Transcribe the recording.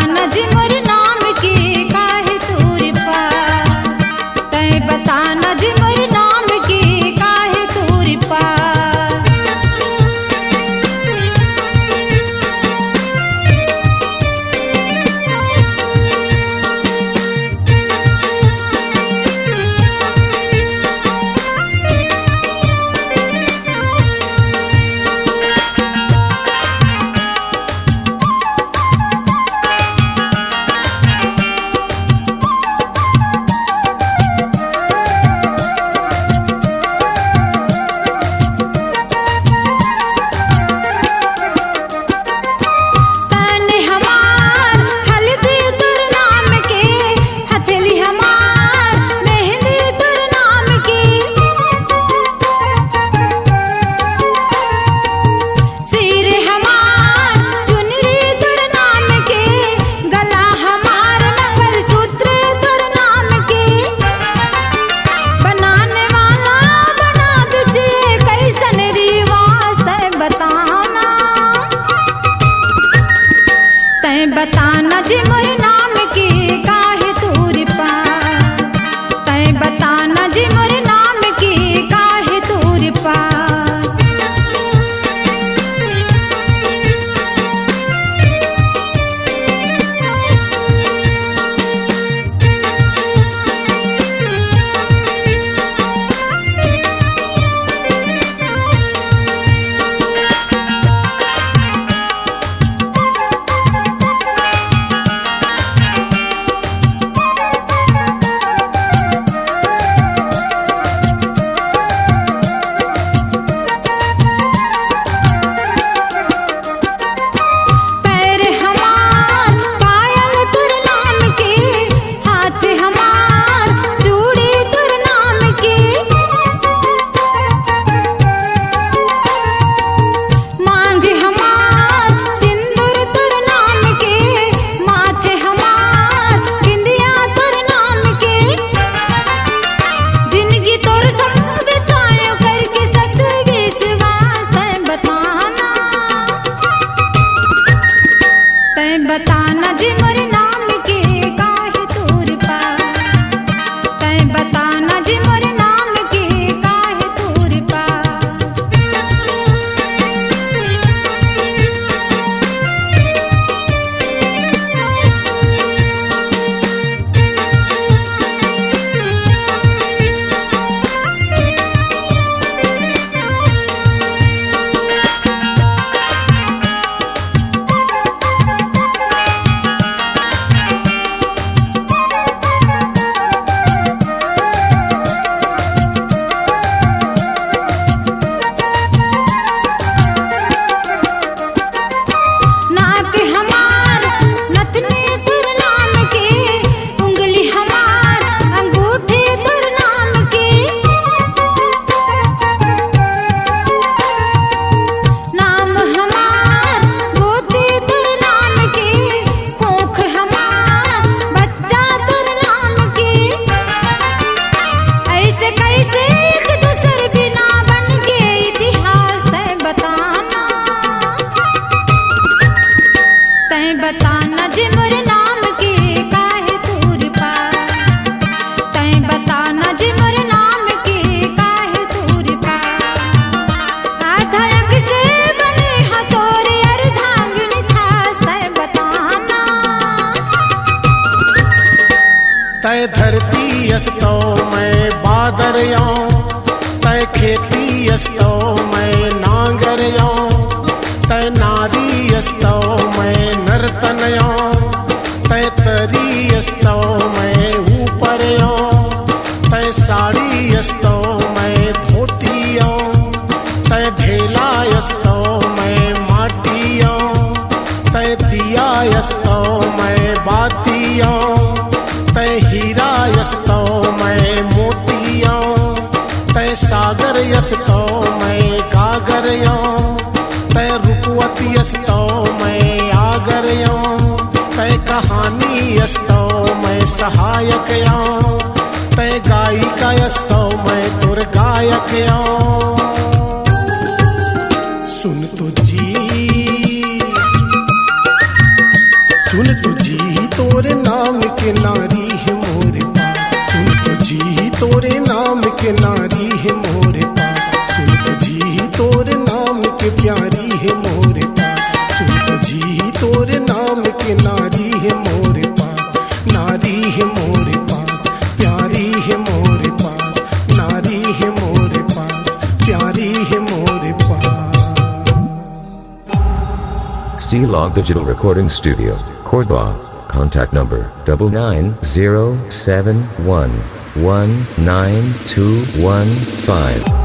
बताना जी मोर नाम के काहे तोर पास, तय बताना जी मोर नाम के काहे तोर पास। बताना जी मोर नाम के काहे तोर पास, तय बताना जी मोर नाम के काहे तोर पास। बताना जी मोर नाम के काहे तोर पास, तय बताना जी मोर नाम के काहे तोर पास। बताना जी मोर नाम के काहे तोर पास, तय बताना जी मोर नाम के काहे तोर पास। आधा अंग से बने हो तोर अर्धांगिनी थास, तय बताना। तय धरती अस्तो मैं बादर आऊं, तय खेती अस्तो मैं नांगर आऊं, तय नारी अस्तो मैं नर्तन आऊं, तय तरी अस्तो मैं ऊपर आऊं, तय साड़ी अस्तो मैं धोती आऊं, तय ढेला अस्तो मैं माटी आऊं, तय दिया अस्तो मैं बाती आऊं, तय हीरा अस्तो मैं मोती आऊं, तय सागर अस्तो मैं गागर आऊं, तय रुपवती अस्तो मैं आगर आऊं, तय कहानी अस्तो मैं सहायक आऊं, तय गायिका अस्तो मैं तुर गायक आऊं। सुन तो जी Log Digital Recording Studio, Cordoba. Contact number 99071192115.